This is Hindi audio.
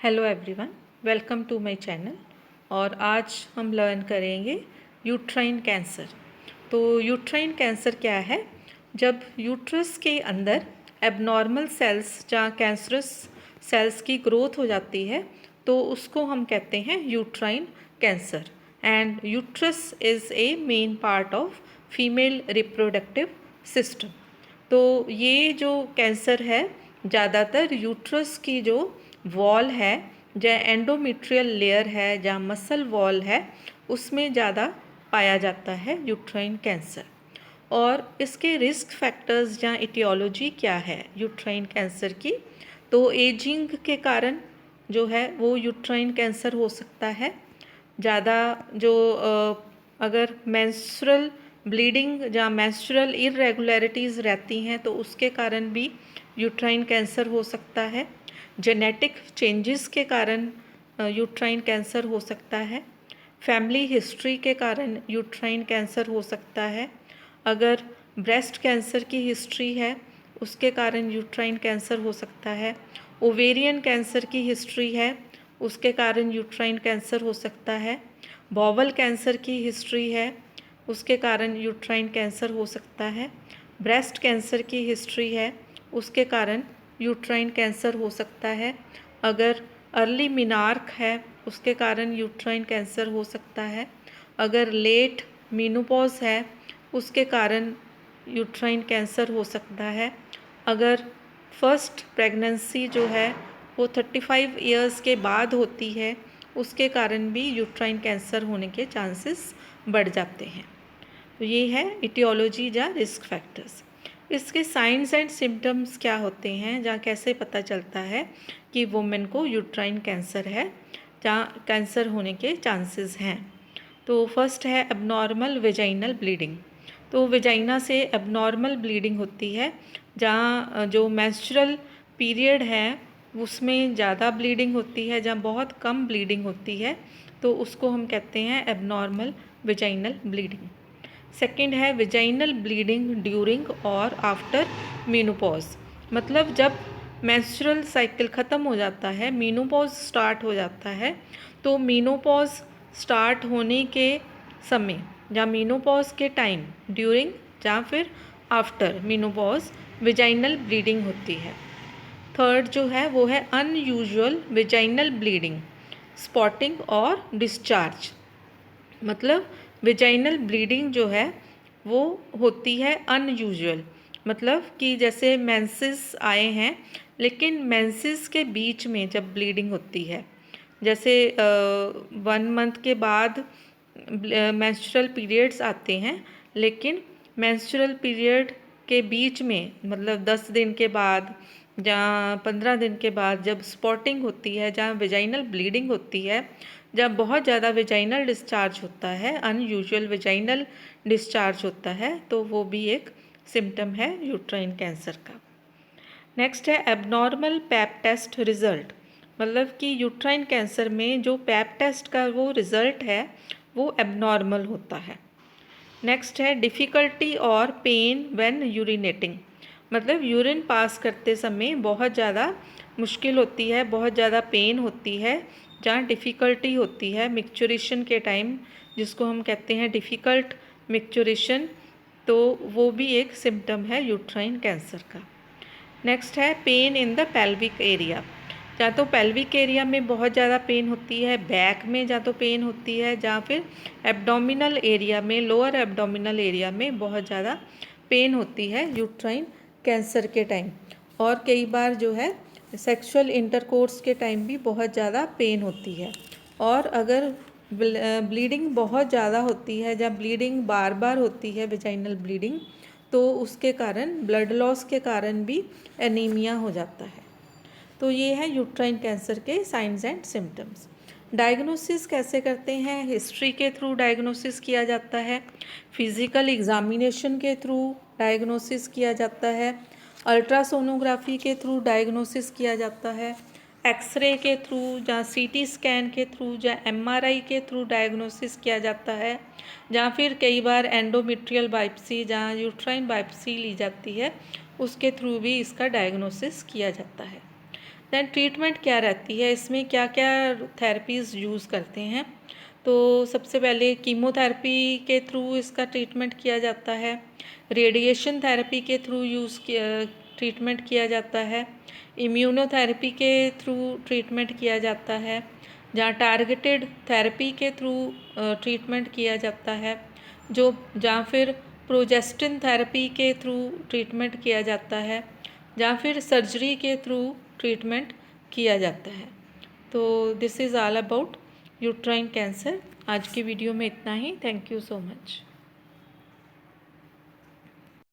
Hello everyone, welcome to my channel. और आज हम लर्न करेंगे यूट्राइन कैंसर। तो यूट्राइन कैंसर क्या है? जब यूट्रस के अंदर एबनॉर्मल सेल्स जहाँ कैंसरस सेल्स की ग्रोथ हो जाती है तो उसको हम कहते हैं uterine cancer. And uterus is a main part of female reproductive system. तो ये जो कैंसर है ज़्यादातर यूट्रस की जो वॉल है, जहाँ एंडोमेट्रियल लेयर है, जहाँ मसल वॉल है, उसमें ज़्यादा पाया जाता है यूट्राइन कैंसर। और इसके रिस्क फैक्टर्स जहाँ इटियोलॉजी क्या है यूट्राइन कैंसर की, तो एजिंग के कारण जो है वो यूट्राइन कैंसर हो सकता है। ज़्यादा जो अगर मेंस्ट्रुअल ब्लीडिंग जहाँ मेंस्ट्रुअल इरेगुलरिटीज़ रहती हैं तो उसके कारण भी यूट्राइन कैंसर हो सकता है। जेनेटिक चेंजेस के कारण यूट्राइन कैंसर हो सकता है। फैमिली हिस्ट्री के कारण यूट्राइन कैंसर हो सकता है। अगर ब्रेस्ट कैंसर की हिस्ट्री है उसके कारण यूट्राइन कैंसर हो सकता है। ओवेरियन कैंसर की हिस्ट्री है उसके कारण यूट्राइन कैंसर हो सकता है। बॉवल कैंसर की हिस्ट्री है उसके कारण यूट्राइन कैंसर हो सकता है। ब्रेस्ट कैंसर की हिस्ट्री है उसके कारण यूट्राइन कैंसर हो सकता है। अगर अर्ली मिनार्क है उसके कारण यूट्राइन कैंसर हो सकता है। अगर लेट मीनोपॉज है उसके कारण यूट्राइन कैंसर हो सकता है। अगर फर्स्ट प्रेगनेंसी जो है वो 35 इयर्स के बाद होती है उसके कारण भी यूट्राइन कैंसर होने के चांसेस बढ़ जाते हैं। तो ये है इटियोलॉजी या रिस्क फैक्टर्स। इसके साइंस एंड सिम्टम्स क्या होते हैं, जहाँ कैसे पता चलता है कि वुमेन को यूट्राइन कैंसर है, जहाँ कैंसर होने के चांसेस हैं। तो फर्स्ट है एबनॉर्मल वेजाइनल ब्लीडिंग। तो वेजाइना से एबनॉर्मल ब्लीडिंग होती है, जहाँ जो मेंस्ट्रुअल पीरियड है उसमें ज़्यादा ब्लीडिंग होती है, जहाँ बहुत कम ब्लीडिंग होती है तो उसको हम कहते हैं एबनॉर्मल वेजाइनल ब्लीडिंग। सेकंड है वेजाइनल ब्लीडिंग ड्यूरिंग और आफ्टर मीनोपॉज। मतलब जब मेंस्ट्रुअल साइकिल ख़त्म हो जाता है, मीनोपॉज स्टार्ट हो जाता है, तो मीनोपॉज स्टार्ट होने के समय या मीनोपॉज के टाइम ड्यूरिंग या फिर आफ्टर मीनोपॉज वेजाइनल ब्लीडिंग होती है। थर्ड जो है वो है अनयूजुअल वेजाइनल ब्लीडिंग, स्पॉटिंग और डिस्चार्ज। मतलब वेजाइनल ब्लीडिंग जो है वो होती है अनयूजुअल, मतलब कि जैसे मेंसेस आए हैं लेकिन मेंसेस के बीच में जब ब्लीडिंग होती है, जैसे 1 मंथ के बाद मेंस्ट्रुअल पीरियड्स आते हैं, लेकिन मेंस्ट्रुअल पीरियड के बीच में मतलब 10 दिन के बाद या 15 दिन के बाद जब स्पॉटिंग होती है, जहाँ वेजाइनल ब्लीडिंग होती है, जब बहुत ज़्यादा वेजाइनल डिस्चार्ज होता है, अनयूजुअल वेजाइनल डिस्चार्ज होता है, तो वो भी एक सिम्टम है यूट्राइन कैंसर का। नेक्स्ट है एबनॉर्मल पैप टेस्ट रिज़ल्ट। मतलब कि यूट्राइन कैंसर में जो पैप टेस्ट का वो रिज़ल्ट है वो एबनॉर्मल होता है। नेक्स्ट है डिफ़िकल्टी और पेन व्हेन यूरिनेटिंग। मतलब यूरिन पास करते समय बहुत ज़्यादा मुश्किल होती है, बहुत ज़्यादा पेन होती है, जहाँ डिफ़िकल्टी होती है मिक्सचुरेशन के टाइम, जिसको हम कहते हैं डिफ़िकल्ट मिक्सचुरेशन, तो वो भी एक सिम्टम है यूट्राइन कैंसर का। नेक्स्ट है pain in the pelvic area. या तो पेल्विक एरिया में बहुत ज़्यादा पेन होती है, बैक में या तो पेन होती है, या फिर एब्डोमिनल एरिया में, लोअर एब्डोमिनल एरिया में बहुत ज़्यादा पेन होती है यूट्राइन कैंसर के टाइम। और कई बार जो है सेक्सुअल इंटरकोर्स के टाइम भी बहुत ज़्यादा पेन होती है। और अगर ब्लीडिंग बहुत ज़्यादा होती है, जब ब्लीडिंग बार बार होती है वेजाइनल ब्लीडिंग, तो उसके कारण ब्लड लॉस के कारण भी एनीमिया हो जाता है। तो ये है यूट्राइन कैंसर के साइंस एंड सिम्टम्स। डायग्नोसिस कैसे करते हैं? हिस्ट्री के थ्रू डायग्नोसिस किया जाता है, फिज़िकल एग्जामिनेशन के थ्रू डायग्नोसिस किया जाता है, अल्ट्रासोनोग्राफी के थ्रू डायग्नोसिस किया जाता है, एक्सरे के थ्रू या सीटी स्कैन के थ्रू या एमआरआई के थ्रू डायग्नोसिस किया जाता है, या फिर कई बार एंडोमेट्रियल बायोप्सी जहाँ यूट्राइन बायोप्सी ली जाती है उसके थ्रू भी इसका डायग्नोसिस किया जाता है। दैन ट्रीटमेंट क्या रहती है, इसमें क्या क्या थेरेपीज़ यूज़ करते हैं। तो सबसे पहले कीमोथेरेपी के थ्रू इसका ट्रीटमेंट किया जाता है, रेडिएशन थेरेपी के थ्रू ट्रीटमेंट किया जाता है, इम्यूनोथेरेपी के थ्रू ट्रीटमेंट किया जाता है, जहाँ टारगेटेड थेरेपी के थ्रू ट्रीटमेंट किया जाता है, जहाँ फिर प्रोजेस्टिन थेरेपी के थ्रू ट्रीटमेंट किया जाता है, जहाँ फिर सर्जरी के थ्रू ट्रीटमेंट किया जाता है। तो this is all about uterine cancer. आज की वीडियो में इतना ही। Thank you so much.